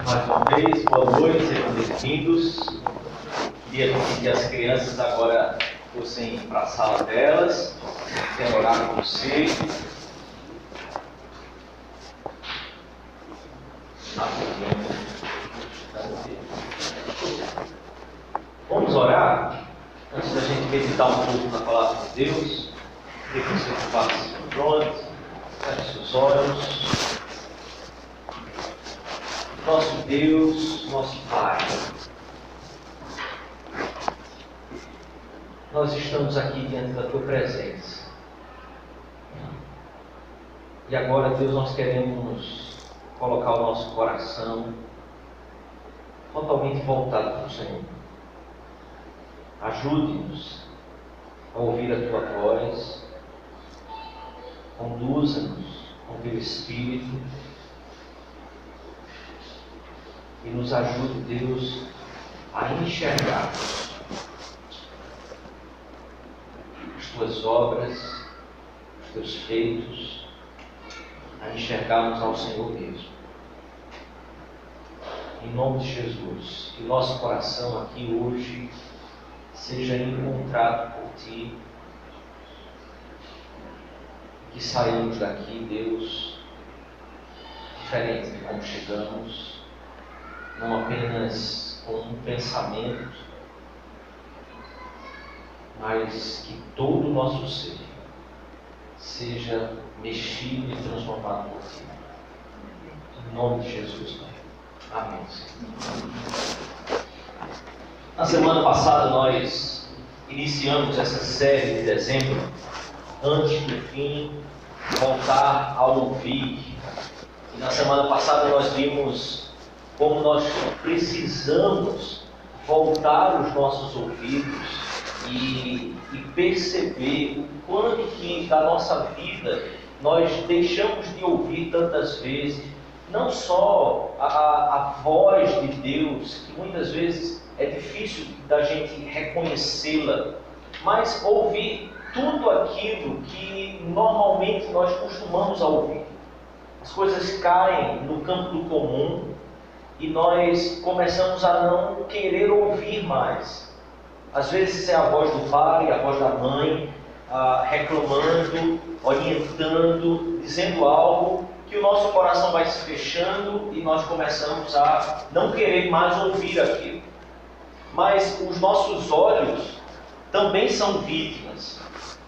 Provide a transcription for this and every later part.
Mais uma vez, boa noite, sejam bem-vindos. Queria pedir que as crianças agora fossem para a sala delas, quero orar com você. Vamos orar antes da gente meditar um pouco na palavra de Deus. Queria que você faça pronto, feche seus olhos. Nosso Deus, nosso Pai, nós estamos aqui diante da Tua presença. E agora, Deus, nós queremos colocar o nosso coração totalmente voltado para o Senhor. Ajude-nos a ouvir a Tua voz, conduza-nos com Teu Espírito e nos ajude, Deus, a enxergar as Tuas obras, os Teus feitos, a enxergarmos ao Senhor mesmo. Em nome de Jesus, que nosso coração aqui hoje seja encontrado por Ti, que saímos daqui, Deus, diferente de como chegamos, não apenas com um pensamento, mas que todo o nosso ser seja mexido e transformado por Ti. Em nome de Jesus, Pai. Amém. Na semana passada nós iniciamos essa série de dezembro, antes do fim, voltar a ouvir. E na semana passada nós vimos como nós precisamos voltar os nossos ouvidos e perceber o quanto que da nossa vida nós deixamos de ouvir tantas vezes, não só a voz de Deus, que muitas vezes é difícil da gente reconhecê-la, mas ouvir tudo aquilo que normalmente nós costumamos ouvir. As coisas caem no campo do comum e nós começamos a não querer ouvir mais. Às vezes é a voz do pai, a voz da mãe, reclamando, orientando, dizendo algo que o nosso coração vai se fechando e nós começamos a não querer mais ouvir aquilo. Mas os nossos olhos também são vítimas.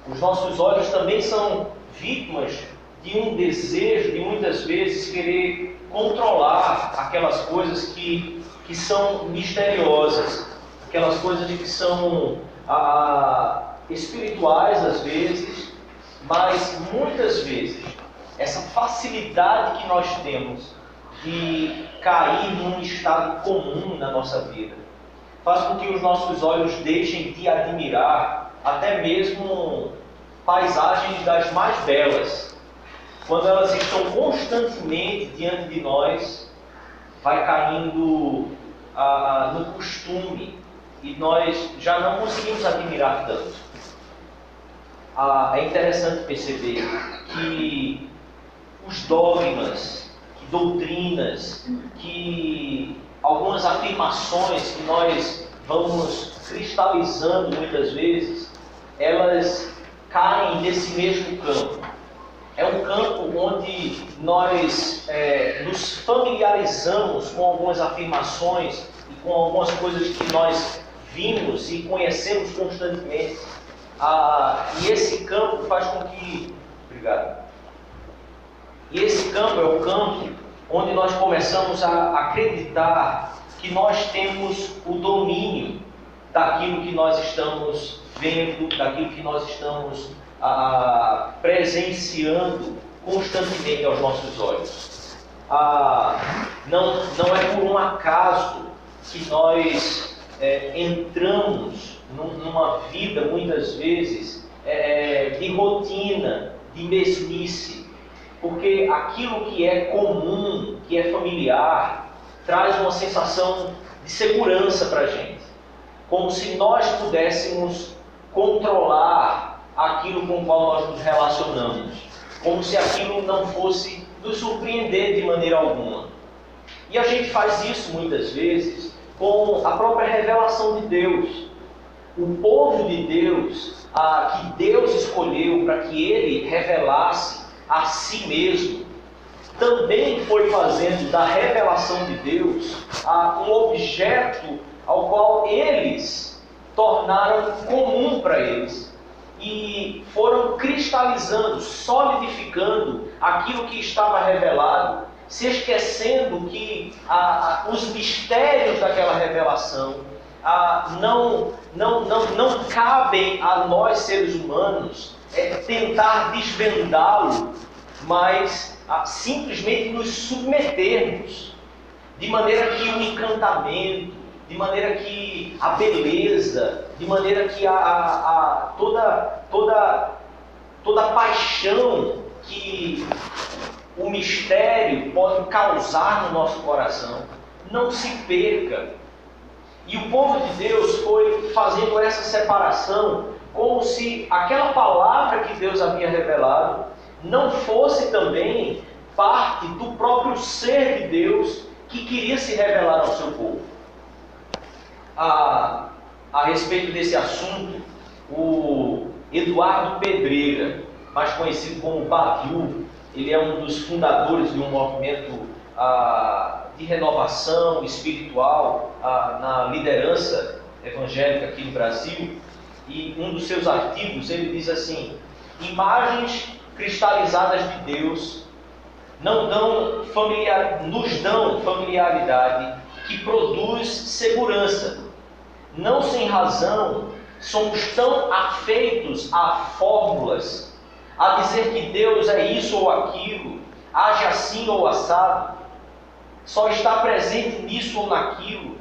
Os nossos olhos também são vítimas de um desejo de muitas vezes querer controlar aquelas coisas que são misteriosas, aquelas coisas que são espirituais às vezes, mas muitas vezes essa facilidade que nós temos de cair num estado comum na nossa vida faz com que os nossos olhos deixem de admirar até mesmo paisagens das mais belas. Quando elas estão constantemente diante de nós, vai caindo no costume e nós já não conseguimos admirar tanto. É interessante perceber que os dogmas, que doutrinas, que algumas afirmações que nós vamos cristalizando muitas vezes, elas caem nesse mesmo campo. É um campo onde nós nos familiarizamos com algumas afirmações e com algumas coisas que nós vimos e conhecemos constantemente. E esse campo faz com que... Obrigado. E esse campo é o campo onde nós começamos a acreditar que nós temos o domínio daquilo que nós estamos vendo, daquilo que nós estamos presenciando constantemente aos nossos olhos. Não é por um acaso que nós entramos numa vida, muitas vezes, de rotina, de mesmice, porque aquilo que é comum, que é familiar, traz uma sensação de segurança para a gente, como se nós pudéssemos controlar aquilo com o qual nós nos relacionamos, como se aquilo não fosse nos surpreender de maneira alguma. E a gente faz isso muitas vezes com a própria revelação de Deus. O povo de Deus, que Deus escolheu para que ele revelasse a si mesmo, também foi fazendo da revelação de Deus um objeto ao qual eles tornaram comum para eles. E foram cristalizando, solidificando aquilo que estava revelado, se esquecendo que os mistérios daquela revelação não cabem a nós seres humanos tentar desvendá-lo, mas simplesmente nos submetermos, de maneira que o encantamento, de maneira que a beleza, de maneira que toda a paixão que o mistério pode causar no nosso coração não se perca. E o povo de Deus foi fazendo essa separação, como se aquela palavra que Deus havia revelado não fosse também parte do próprio ser de Deus que queria se revelar ao seu povo. A respeito desse assunto, o Eduardo Pedreira, mais conhecido como Baviu, ele é um dos fundadores de um movimento de renovação espiritual na liderança evangélica aqui no Brasil, e um dos seus artigos ele diz assim: imagens cristalizadas de Deus nos dão familiaridade que produz segurança. Não sem razão somos tão afeitos a fórmulas, a dizer que Deus é isso ou aquilo, age assim ou assado, só está presente nisso ou naquilo,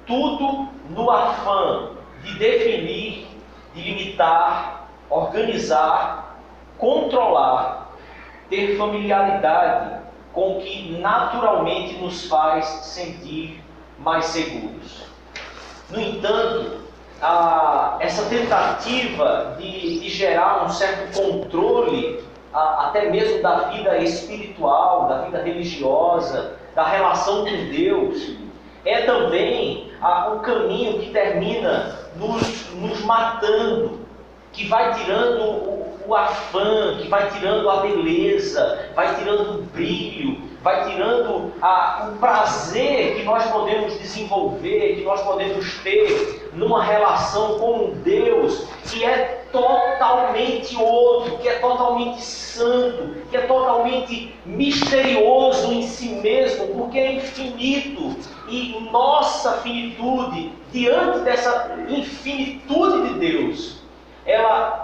tudo no afã de definir, de limitar, organizar, controlar, ter familiaridade com o que naturalmente nos faz sentir mais seguros. No entanto, essa tentativa de gerar um certo controle, até mesmo da vida espiritual, da vida religiosa, da relação com Deus, é também um caminho que termina nos matando, que vai tirando o afã, que vai tirando a beleza, vai tirando o brilho, vai tirando o prazer que nós podemos desenvolver, que nós podemos ter numa relação com um Deus que é totalmente outro, que é totalmente santo, que é totalmente misterioso em si mesmo, porque é infinito. E nossa finitude, diante dessa infinitude de Deus, ela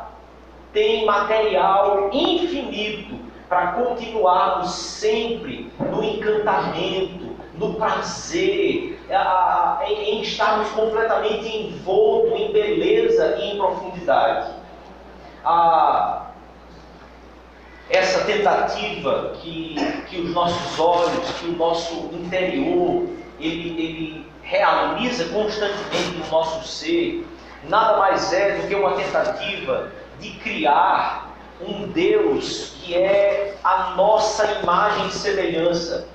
tem material infinito para continuarmos sempre no encantamento, no prazer, em estarmos completamente envoltos em beleza e em profundidade. Essa tentativa que os nossos olhos, que o nosso interior, ele realiza constantemente no nosso ser, nada mais é do que uma tentativa de criar um Deus que é a nossa imagem e semelhança.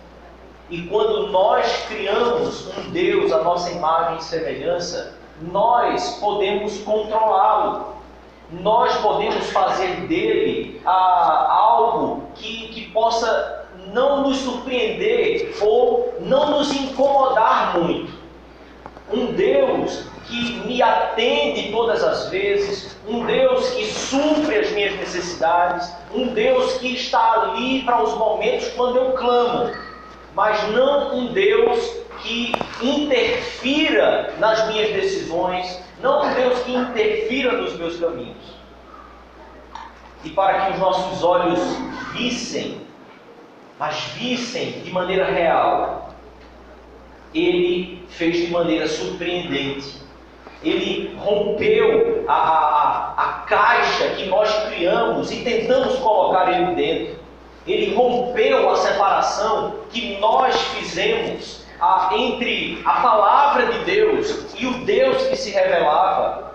E quando nós criamos um Deus à nossa imagem e semelhança, nós podemos controlá-lo. Nós podemos fazer dele algo que possa não nos surpreender ou não nos incomodar muito. Um Deus que me atende todas as vezes, um Deus que supre as minhas necessidades, um Deus que está ali para os momentos quando eu clamo, mas não um Deus que interfira nas minhas decisões, não um Deus que interfira nos meus caminhos. E para que os nossos olhos vissem, mas vissem de maneira real, Ele fez de maneira surpreendente. Ele rompeu a caixa que nós criamos e tentamos colocar Ele dentro. Ele rompeu a separação que nós fizemos entre a palavra de Deus e o Deus que se revelava.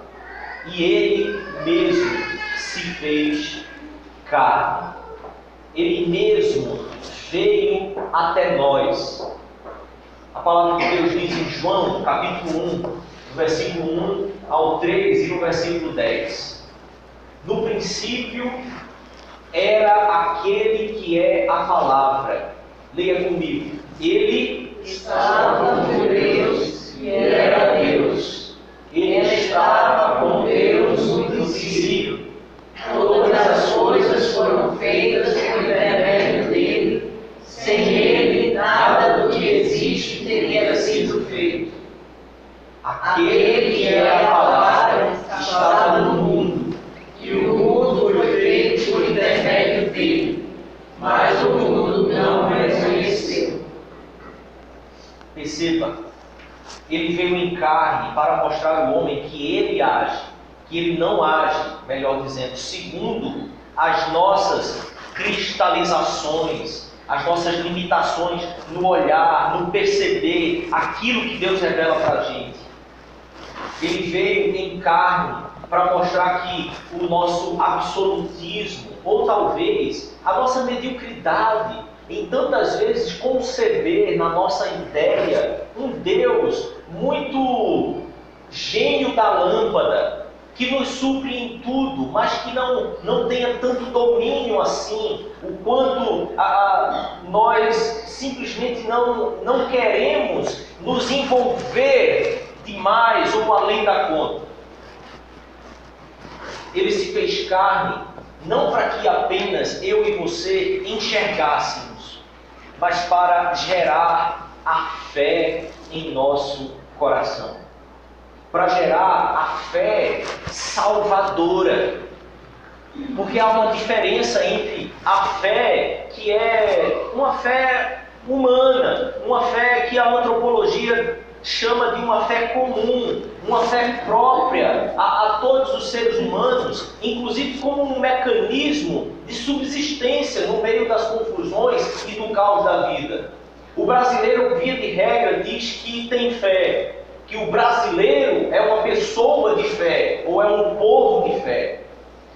E Ele mesmo se fez carne. Ele mesmo veio até nós. A palavra de Deus diz em João, capítulo 1, do versículo 1 ao 3 e no versículo 10. No princípio era aquele que é a palavra. Leia comigo. Ele estava com Deus e era Deus. Ele estava com Deus no princípio. Todas as coisas foram feitas por intermédio dele. Sem ele, nada do que existe teria sido feito. Aquele que é a palavra estava no mundo, e o mundo foi feito por intermédio dele, mas o mundo não o reconheceu. Perceba, ele veio em carne para mostrar ao homem que ele age, que ele não age, melhor dizendo, segundo as nossas cristalizações, as nossas limitações no olhar, no perceber aquilo que Deus revela para a gente. Ele veio em carne para mostrar que o nosso absolutismo, ou talvez a nossa mediocridade, em tantas vezes conceber na nossa ideia um Deus muito gênio da lâmpada, que nos supre em tudo, mas que não tenha tanto domínio assim, o quanto nós simplesmente não queremos nos envolver demais ou além da conta. Ele se fez carne, não para que apenas eu e você enxergássemos, mas para gerar a fé em nosso coração. Para gerar a fé salvadora. Porque há uma diferença entre a fé que é uma fé humana, uma fé que a antropologia chama de uma fé comum, uma fé própria a todos os seres humanos, inclusive como um mecanismo de subsistência no meio das confusões e do caos da vida. O brasileiro, via de regra, diz que tem fé, que o brasileiro é uma pessoa de fé, ou é um povo de fé.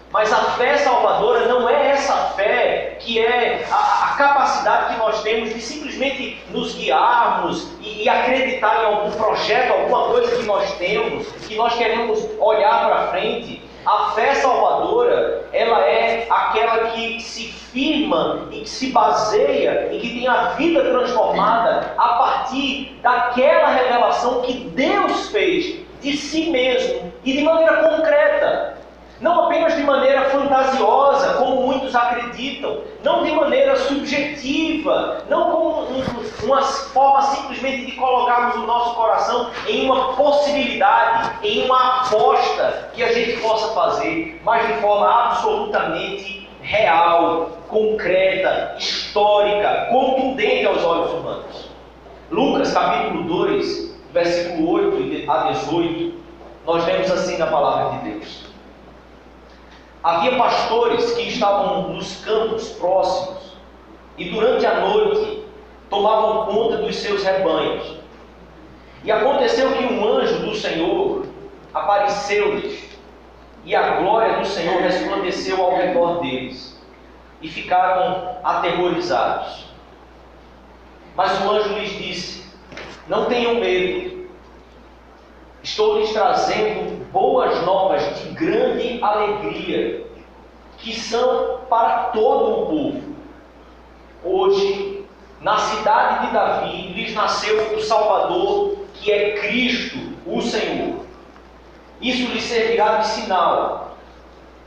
Mas a fé salvadora não é essa fé que é a capacidade que nós temos de simplesmente nos guiarmos e acreditar em algum projeto, alguma coisa que nós temos, que nós queremos olhar para frente. A fé salvadora, ela é aquela que se firma e que se baseia e que tem a vida transformada a partir daquela revelação que Deus fez de si mesmo e de maneira concreta. Não apenas de maneira fantasiosa, como muitos acreditam, não de maneira subjetiva, não como uma forma simplesmente de colocarmos o nosso coração em uma possibilidade, em uma aposta que a gente possa fazer, mas de forma absolutamente real, concreta, histórica, contundente aos olhos humanos. Lucas capítulo 2, versículo 8 a 18, nós vemos assim na palavra de Deus. Havia pastores que estavam nos campos próximos e durante a noite tomavam conta dos seus rebanhos. E aconteceu que um anjo do Senhor apareceu-lhes e a glória do Senhor resplandeceu ao redor deles e ficaram aterrorizados. Mas o anjo lhes disse: não tenham medo, estou lhes trazendo boas novas de grande alegria, que são para todo o povo. Hoje, na cidade de Davi, lhes nasceu o Salvador, que é Cristo, o Senhor. Isso lhes servirá de sinal.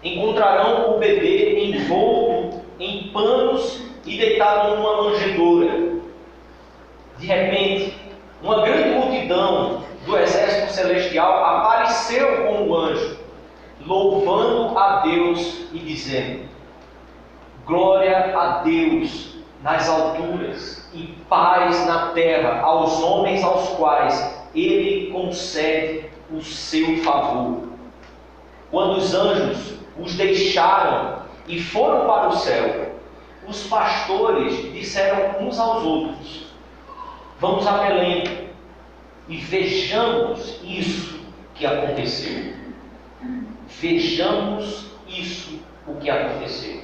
Encontrarão o bebê envolto em panos e deitado numa manjedoura. De repente, uma grande multidão do exército celestial apareceu com o anjo, louvando a Deus e dizendo: glória a Deus nas alturas e paz na terra aos homens aos quais Ele concede o seu favor. Quando os anjos os deixaram e foram para o céu, os pastores disseram uns aos outros: vamos a Belém e vejamos isso que aconteceu. Vejamos isso, o que aconteceu.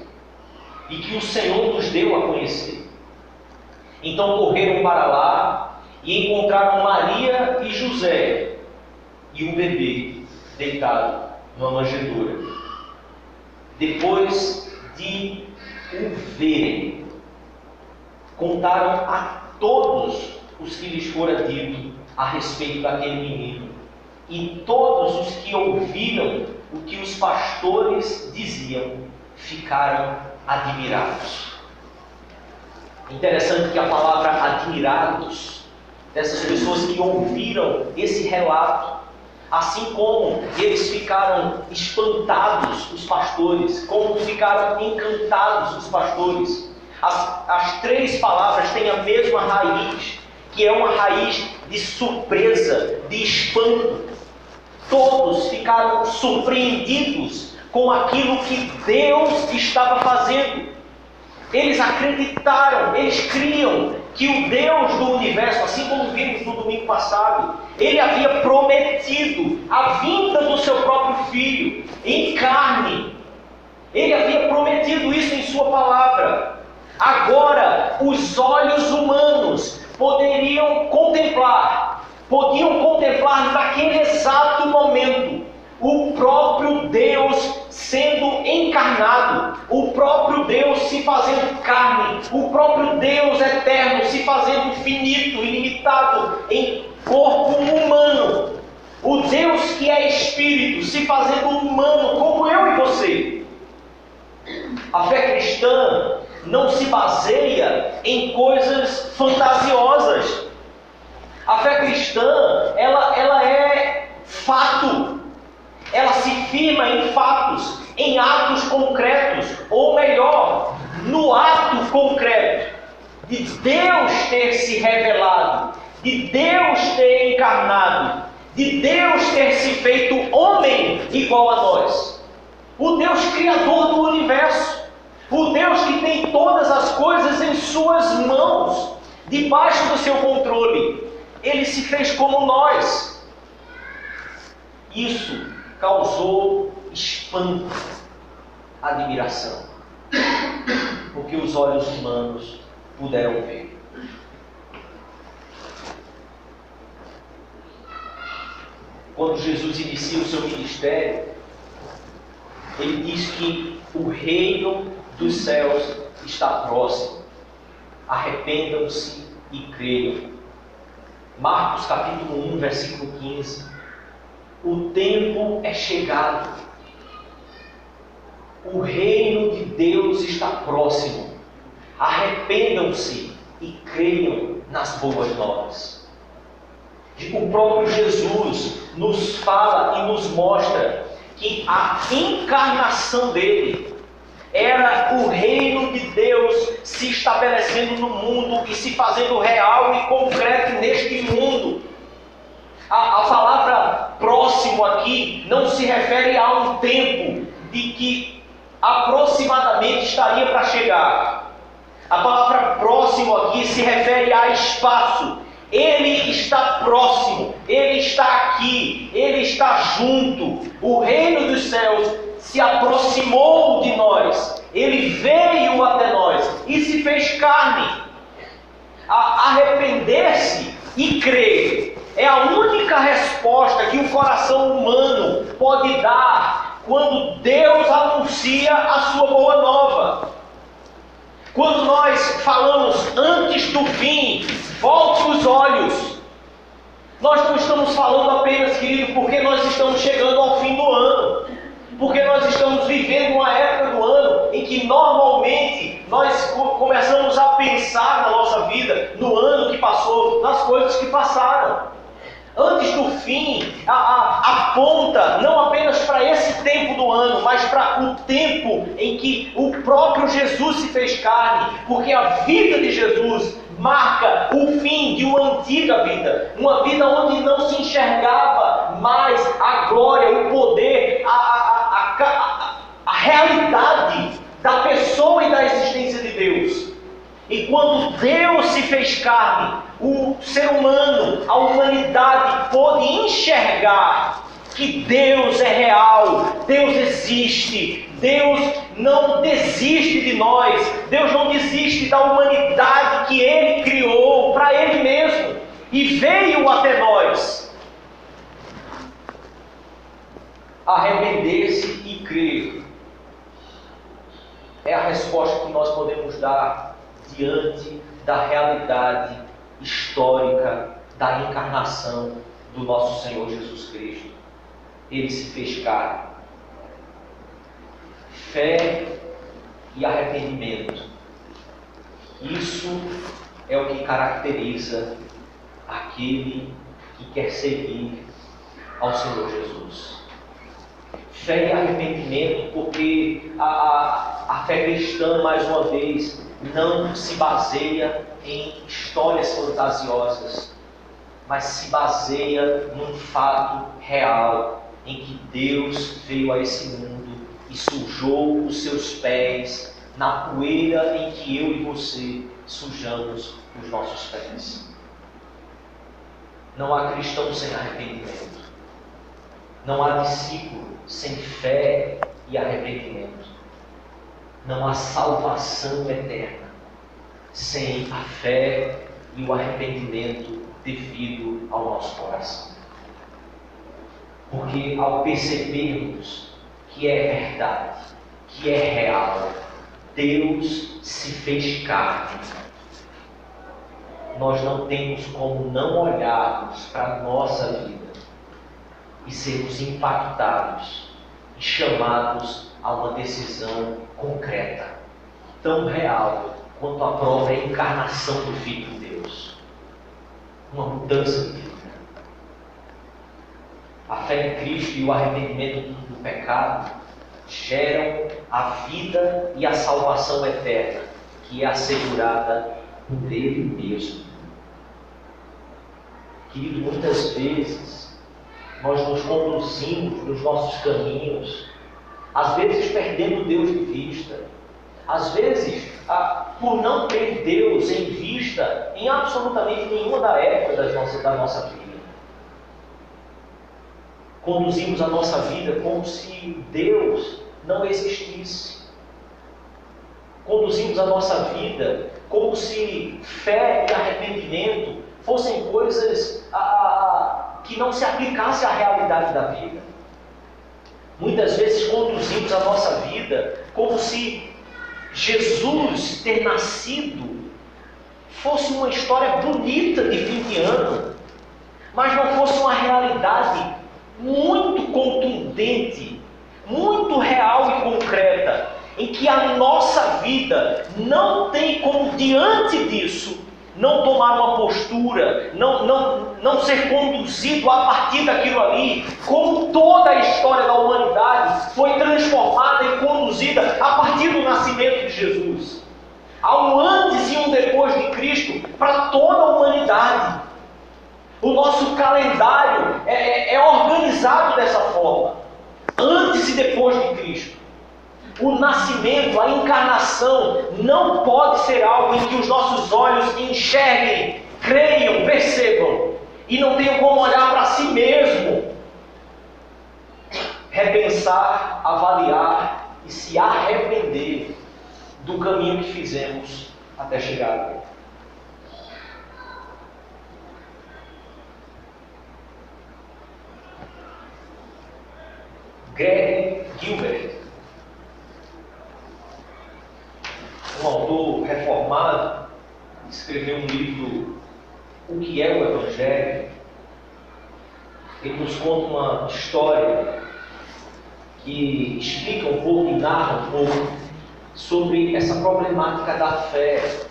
E que o Senhor nos deu a conhecer. Então correram para lá e encontraram Maria e José e um bebê deitado numa manjedoura. Depois de o verem, contaram a todos os que lhes fora dito a respeito daquele menino, e todos os que ouviram o que os pastores diziam ficaram admirados. Interessante que a palavra admirados, dessas pessoas que ouviram esse relato, assim como eles ficaram espantados, os pastores, como ficaram encantados os pastores. As três palavras têm a mesma raiz, que é uma raiz de surpresa, de espanto. Todos ficaram surpreendidos com aquilo que Deus estava fazendo. Eles acreditaram, eles criam que o Deus do universo, assim como vimos no domingo passado, Ele havia prometido a vinda do seu próprio Filho em carne. Ele havia prometido isso em sua palavra. Agora, os olhos humanos podiam contemplar naquele exato momento o próprio Deus sendo encarnado, o próprio Deus se fazendo carne, o próprio Deus eterno se fazendo finito, ilimitado em corpo humano, o Deus que é Espírito se fazendo humano como eu e você. A fé cristã não se baseia em coisas fantasiosas. A fé cristã, ela é fato. Ela se firma em fatos, em atos concretos, ou melhor, no ato concreto de Deus ter se revelado, de Deus ter encarnado, de Deus ter se feito homem igual a nós. O Deus criador do universo, o Deus que tem todas as coisas em suas mãos, debaixo do seu controle. Ele se fez como nós. Isso causou espanto, admiração, porque os olhos humanos puderam ver. Quando Jesus inicia o seu ministério, ele diz que o reino dos céus está próximo. Arrependam-se e creiam. Marcos capítulo 1, versículo 15. O tempo é chegado. O reino de Deus está próximo. Arrependam-se e creiam nas boas novas. O próprio Jesus nos fala e nos mostra que a encarnação dele era o reino de Deus se estabelecendo no mundo e se fazendo real e concreto neste mundo. A palavra próximo aqui não se refere a um tempo de que aproximadamente estaria para chegar. A palavra próximo aqui se refere a espaço. Ele está próximo, Ele está aqui, Ele está junto. O reino dos céus se aproximou de nós, Ele veio até nós e se fez carne. Arrepender-se e crer é a única resposta que o coração humano pode dar quando Deus anuncia a sua boa nova. Quando nós falamos antes do fim, volte os olhos. Nós não estamos falando apenas, querido, porque nós estamos chegando ao fim do ano. Porque nós estamos vivendo uma época do ano em que normalmente nós começamos a pensar na nossa vida, no ano que passou, nas coisas que passaram. Antes do fim, aponta não apenas para esse tempo do ano, mas para o tempo em que o próprio Jesus se fez carne, porque a vida de Jesus marca o fim de uma antiga vida, uma vida onde não se enxergava mais a glória, o poder, a realidade da pessoa e da existência de Deus. E quando Deus se fez carne, o ser humano, a humanidade pôde enxergar que Deus é real, Deus existe, Deus não desiste de nós, Deus não desiste da humanidade que Ele criou para Ele mesmo. E que veio até nós. Arrepender-se e crer é a resposta que nós podemos dar diante da realidade histórica da encarnação do nosso Senhor Jesus Cristo. Ele se fez carne. Fé e arrependimento. Isso é o que caracteriza aquele que quer seguir ao Senhor Jesus. Fé e arrependimento, porque a fé cristã, mais uma vez, não se baseia em histórias fantasiosas, mas se baseia num fato real, em que Deus veio a esse mundo e sujou os seus pés na poeira em que eu e você sujamos os nossos pés. Não há cristão sem arrependimento. Não há discípulo sem fé e arrependimento. Não há salvação eterna sem a fé e o arrependimento devido ao nosso coração. Porque ao percebermos que é verdade, que é real, Deus se fez carne, nós não temos como não olharmos para a nossa vida e sermos impactados e chamados a uma decisão concreta, tão real quanto a própria encarnação do Filho de Deus. Uma mudança de vida. A fé em Cristo e o arrependimento do pecado geram a vida e a salvação eterna, que é assegurada por Ele mesmo. Querido, muitas vezes nós nos conduzimos nos nossos caminhos, às vezes perdendo Deus de vista, às vezes por não ter Deus em vista em absolutamente nenhuma da época da nossa vida. Conduzimos a nossa vida como se Deus não existisse. Conduzimos a nossa vida como se fé e arrependimento fossem coisas que não se aplicassem à realidade da vida. Muitas vezes conduzimos a nossa vida como se Jesus ter nascido fosse uma história bonita de fim de ano, mas não fosse uma realidade muito contundente, muito real e concreta, em que a nossa vida não tem como, diante disso, não tomar uma postura, não ser conduzido a partir daquilo ali, como toda a história da humanidade foi transformada e conduzida a partir do nascimento de Jesus. Há um antes e um depois de Cristo para toda a humanidade. O nosso calendário é organizado dessa forma, antes e depois de Cristo. O nascimento, a encarnação, não pode ser algo em que os nossos olhos enxerguem, creiam, percebam, e não tenham como olhar para si mesmo, repensar, avaliar e se arrepender do caminho que fizemos até chegar a Deus. Greg Gilbert, um autor reformado, escreveu um livro, O que é o Evangelho. Ele nos conta uma história que explica um pouco e narra um pouco sobre essa problemática da fé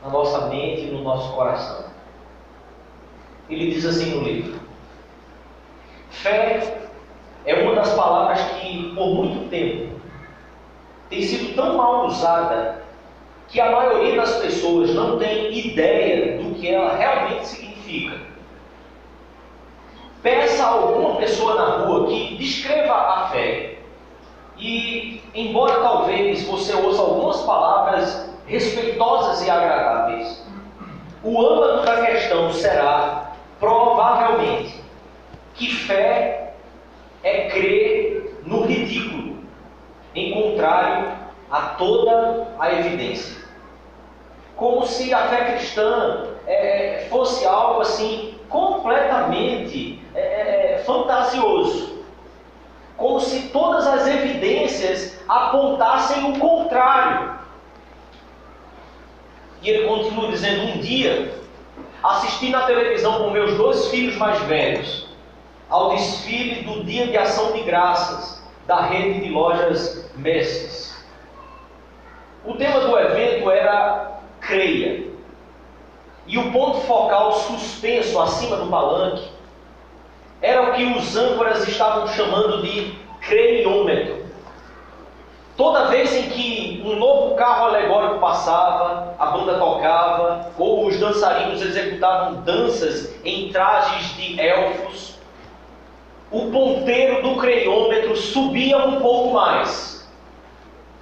na nossa mente e no nosso coração. Ele diz assim no livro: fé é uma das palavras que, por muito tempo, tem sido tão mal usada que a maioria das pessoas não tem ideia do que ela realmente significa. Peça a alguma pessoa na rua que descreva a fé. E, embora talvez você ouça algumas palavras respeitosas e agradáveis, o âmbito da questão será, provavelmente, que fé é crer no ridículo, em contrário a toda a evidência. Como se a fé cristã fosse algo assim completamente fantasioso, como se todas as evidências apontassem o contrário. E ele continua dizendo: um dia, assisti na televisão com meus 2 filhos mais velhos ao desfile do Dia de Ação de Graças da rede de lojas Macy's. O tema do evento era Creia. E o ponto focal suspenso acima do palanque era o que os âncoras estavam chamando de creiômetro. Toda vez em que um novo carro alegórico passava, a banda tocava, ou os dançarinos executavam danças em trajes de elfos, o ponteiro do creiômetro subia um pouco mais.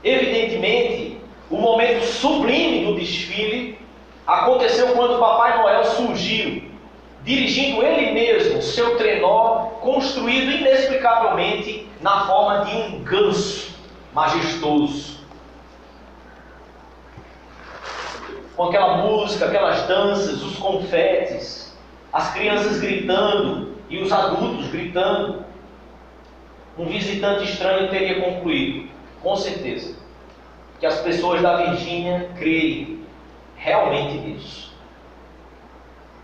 Evidentemente, o momento sublime do desfile aconteceu quando o Papai Noel surgiu, dirigindo ele mesmo seu trenó, construído inexplicavelmente na forma de um ganso majestoso. Com aquela música, aquelas danças, os confetes, as crianças gritando e os adultos gritando, um visitante estranho teria concluído, com certeza, que as pessoas da Virgínia creem realmente nisso.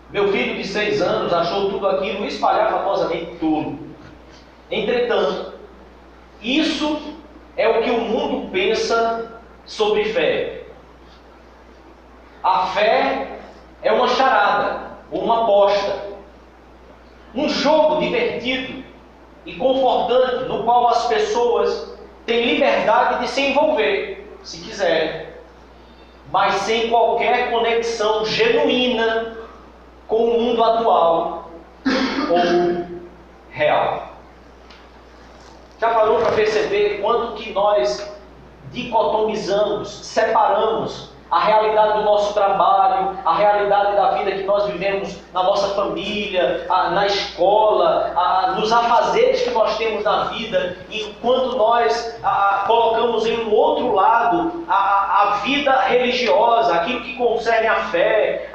Meu filho de 6 anos achou tudo aquilo espalhafatosamente tolo. Entretanto, isso é o que o mundo pensa sobre fé. A fé é uma charada, ou uma aposta, um jogo divertido e confortante no qual as pessoas têm liberdade de se envolver, se quiserem, mas sem qualquer conexão genuína com o mundo atual ou real. Já parou para perceber quanto que nós dicotomizamos, separamos a realidade do nosso trabalho, a realidade da vida que nós vivemos na nossa família, na escola, nos afazeres que nós temos na vida, e quanto nós colocamos em um outro lado a vida religiosa, aquilo que concerne a fé.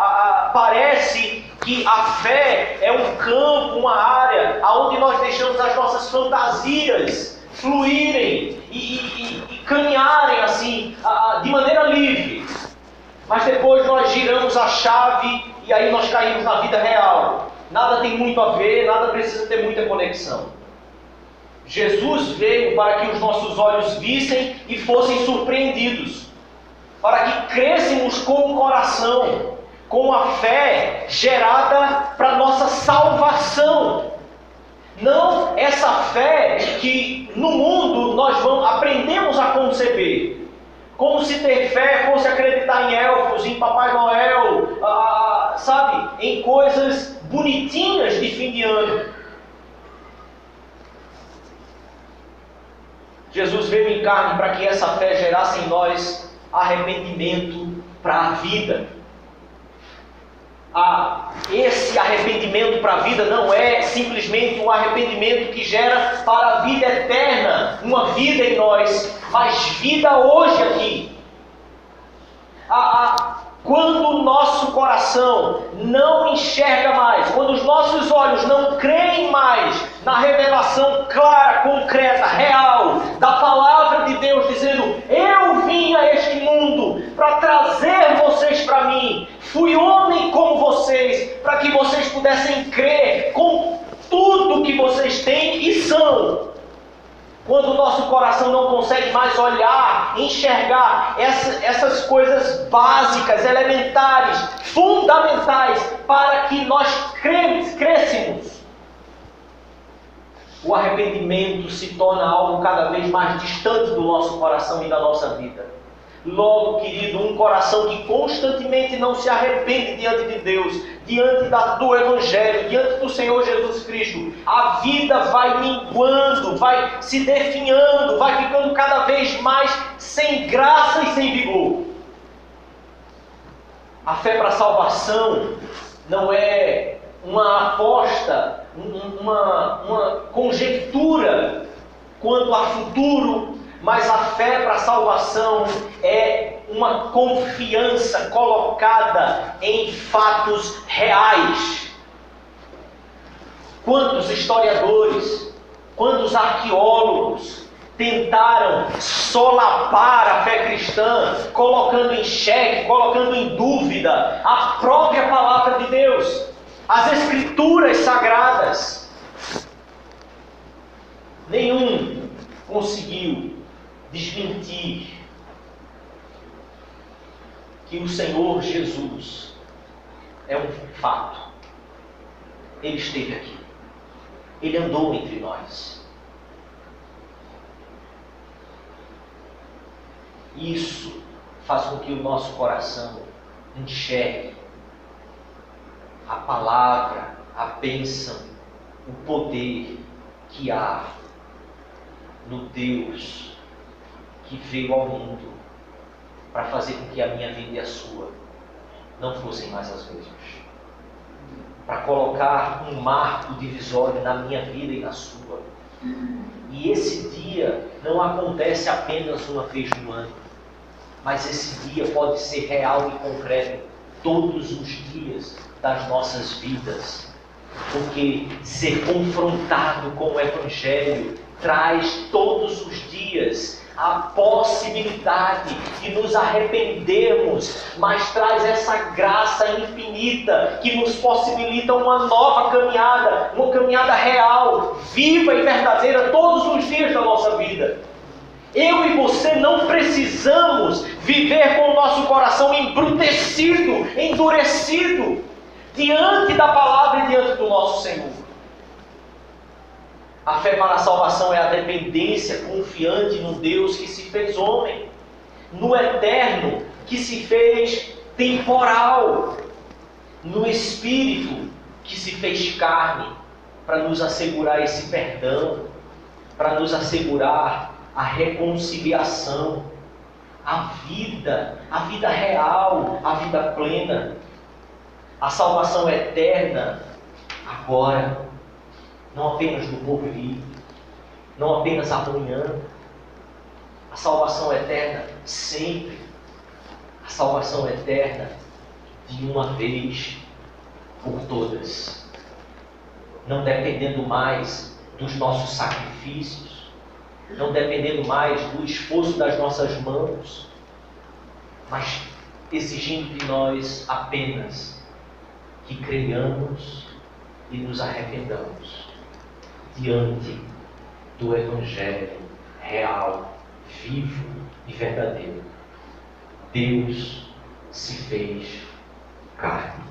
Parece que a fé é um campo, uma área onde nós deixamos as nossas fantasias fluírem e caminharem assim, de maneira livre. Mas depois nós giramos a chave e aí nós caímos na vida real. Nada tem muito a ver, nada precisa ter muita conexão. Jesus veio para que os nossos olhos vissem e fossem surpreendidos, para que crescêssemos com o coração, com a fé gerada para nossa salvação. Não essa fé que no mundo nós aprendemos a conceber. Como se ter fé fosse acreditar em elfos, em Papai Noel, sabe, em coisas bonitinhas de fim de ano. Jesus veio em carne para que essa fé gerasse em nós arrependimento para a vida. Esse arrependimento para a vida não é simplesmente um arrependimento que gera para a vida eterna, uma vida em nós, mas vida hoje aqui. Quando o nosso coração não enxerga mais, quando os nossos olhos não creem mais na revelação clara, concreta, real, da palavra de Deus, dizendo: eu vim a este mundo para trazer vocês para mim, fui homem como vocês, para que vocês pudessem crer com tudo que vocês têm e são. Quando o nosso coração não consegue mais olhar, enxergar essas coisas básicas, elementares, fundamentais, para que nós crescêssemos, o arrependimento se torna algo cada vez mais distante do nosso coração e da nossa vida. Logo, querido, um coração que constantemente não se arrepende diante de Deus, diante do Evangelho, diante do Senhor Jesus Cristo, a vida vai minguando, vai se definhando, vai ficando cada vez mais sem graça e sem vigor. A fé para a salvação não é uma aposta, uma conjectura quanto a futuro, mas a fé para a salvação é uma confiança colocada em fatos reais. Quantos historiadores, quantos arqueólogos tentaram solapar a fé cristã, colocando em xeque, colocando em dúvida a própria palavra de Deus, as escrituras sagradas. Nenhum conseguiu desmentir que o Senhor Jesus é um fato. Ele esteve aqui. Ele andou entre nós. Isso faz com que o nosso coração enxergue a palavra, a bênção, o poder que há no Deus que veio ao mundo para fazer com que a minha vida e a sua não fossem mais as mesmas. Para colocar um marco divisório na minha vida e na sua. E esse dia não acontece apenas uma vez no ano, mas esse dia pode ser real e concreto todos os dias das nossas vidas. Porque ser confrontado com o Evangelho traz todos os dias a possibilidade de nos arrependermos, mas traz essa graça infinita que nos possibilita uma nova caminhada, uma caminhada real, viva e verdadeira todos os dias da nossa vida. Eu e você não precisamos viver com o nosso coração embrutecido, endurecido, diante da palavra e diante do nosso Senhor. A fé para a salvação é a dependência confiante no Deus que se fez homem, no eterno que se fez temporal, no Espírito que se fez carne, para nos assegurar esse perdão, para nos assegurar a reconciliação, a vida real, a vida plena, a salvação eterna, agora. Não apenas no porvir, não apenas amanhã. A salvação eterna sempre. A salvação eterna de uma vez por todas. Não dependendo mais dos nossos sacrifícios, não dependendo mais do esforço das nossas mãos, mas exigindo de nós apenas que creiamos e nos arrependamos diante do Evangelho real, vivo e verdadeiro. Deus se fez carne.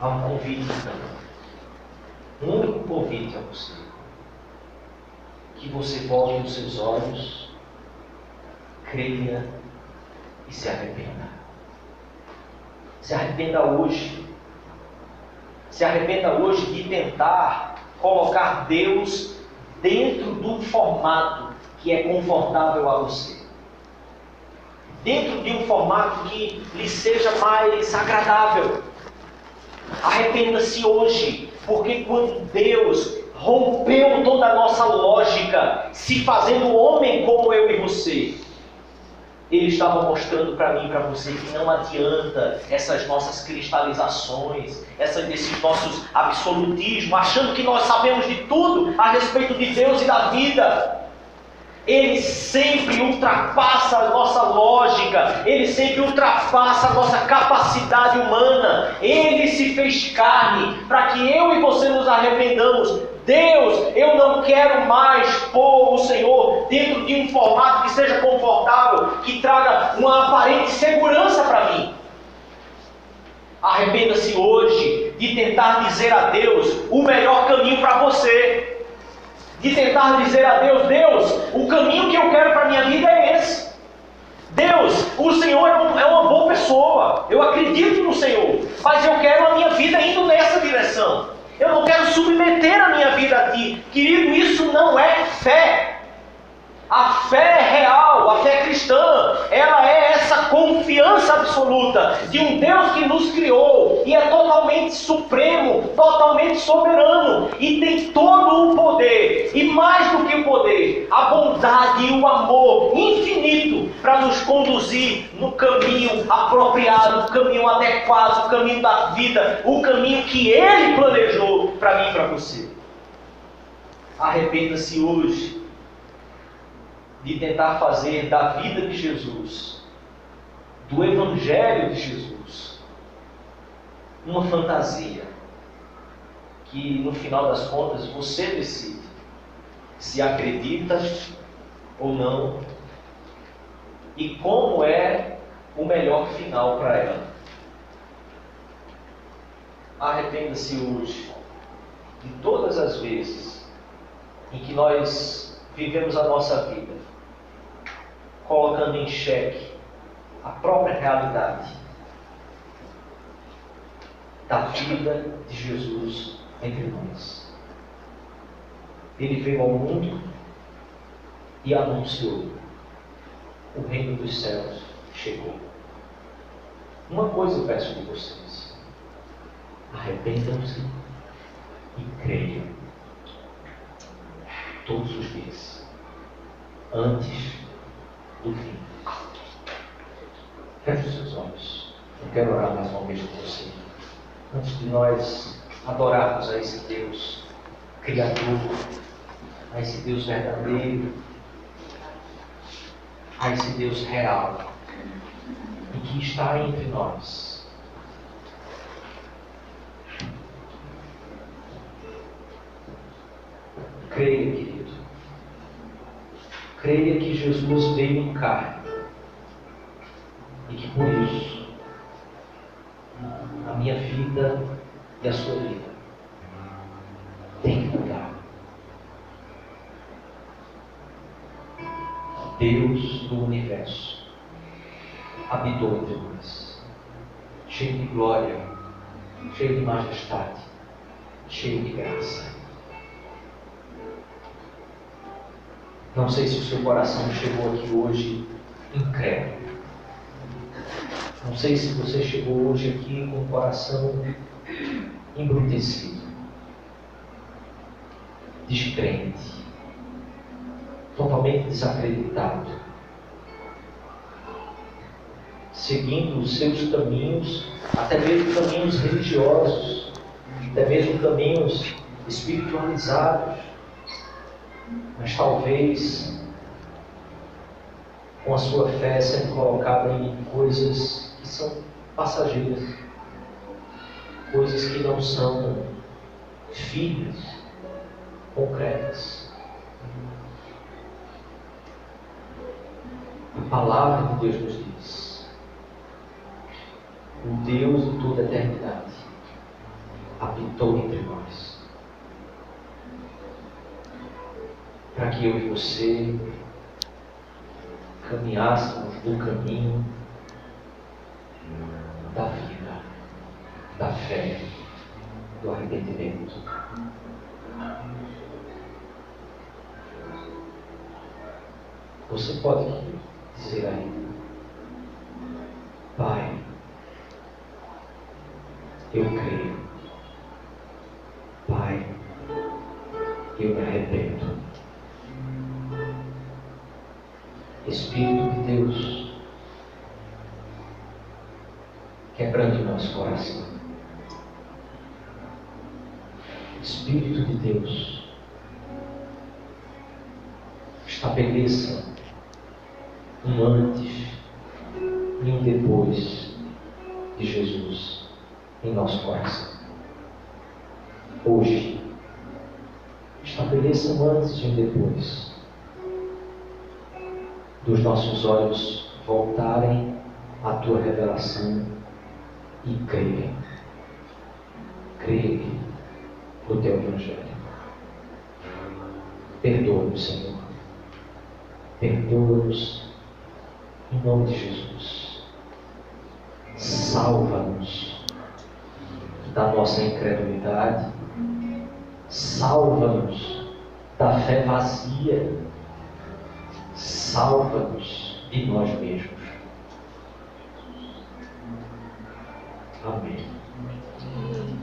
Há um convite também. Um único convite a você. Que você volte os seus olhos, creia e se arrependa. Se arrependa hoje. Se arrependa hoje de tentar colocar Deus dentro de um formato que é confortável a você. Dentro de um formato que lhe seja mais agradável. Arrependa-se hoje, porque quando Deus rompeu toda a nossa lógica, se fazendo homem como eu e você, Ele estava mostrando para mim e para você que não adianta essas nossas cristalizações, esses nossos absolutismos, achando que nós sabemos de tudo a respeito de Deus e da vida. Ele sempre ultrapassa a nossa lógica, Ele sempre ultrapassa a nossa capacidade humana. Ele se fez carne para que eu e você nos arrependamos. Deus, eu não quero mais pôr o Senhor dentro de um formato que seja confortável, que traga uma aparente segurança para mim. Arrependa-se hoje de tentar dizer a Deus o melhor caminho para você. De tentar dizer a Deus, Deus, o caminho que eu quero para a minha vida é esse. Deus, o Senhor é uma boa pessoa, eu acredito no Senhor, mas eu quero a minha vida indo nessa direção. Eu não quero submeter a minha vida a Ti. Querido, isso não é fé. A fé real, a fé cristã, ela é essa confiança absoluta de um Deus que nos criou e é totalmente supremo, totalmente soberano e tem todo o poder, e mais do que o poder, a bondade e o amor infinito para nos conduzir no caminho apropriado, no caminho adequado, no caminho da vida, o caminho que Ele planejou para mim e para você. Arrependa-se hoje de tentar fazer da vida de Jesus, do Evangelho de Jesus, uma fantasia, que no final das contas você decide se acredita ou não, e como é o melhor final para ela. Arrependa-se hoje de todas as vezes em que nós vivemos a nossa vida colocando em xeque a própria realidade da vida de Jesus entre nós. Ele veio ao mundo e anunciou: o reino dos céus chegou. Uma coisa eu peço de vocês: arrependam-se e creiam todos os dias, antes do fim. Feche os seus olhos. Eu quero orar mais uma vez com você, antes de nós adorarmos a esse Deus Criador, a esse Deus verdadeiro, a esse Deus real, e que está entre nós. Creia, querido. Creia que Jesus veio em carne e que por isso a minha vida e a sua vida tem que mudar. Deus do universo habitou entre nós, cheio de glória, cheio de majestade, cheio de graça. Não sei se o seu coração chegou aqui hoje incrédulo. Não sei se você chegou hoje aqui com o coração embrutecido, descrente, totalmente desacreditado, seguindo os seus caminhos, até mesmo caminhos religiosos, até mesmo caminhos espiritualizados, mas talvez com a sua fé sendo colocada em coisas que são passageiras, coisas que não são firmes, concretas. A palavra de Deus nos diz: o Deus de toda a eternidade habitou entre nós, para que eu e você caminhássemos no caminho da vida, da fé, do arrependimento. Você pode dizer a Ele: Pai, eu creio. Pai, eu me arrependo. Espírito de Deus, quebrante o nosso coração. Espírito de Deus, estabeleça um antes e um depois de Jesus em nosso coração. Hoje, estabeleça um antes e um depois dos nossos olhos voltarem à Tua revelação e crerem no Teu Evangelho. Perdoa-nos, Senhor. Perdoa-nos em nome de Jesus. Salva-nos da nossa incredulidade. Salva-nos da fé vazia. Salva-nos de nós mesmos. Amém.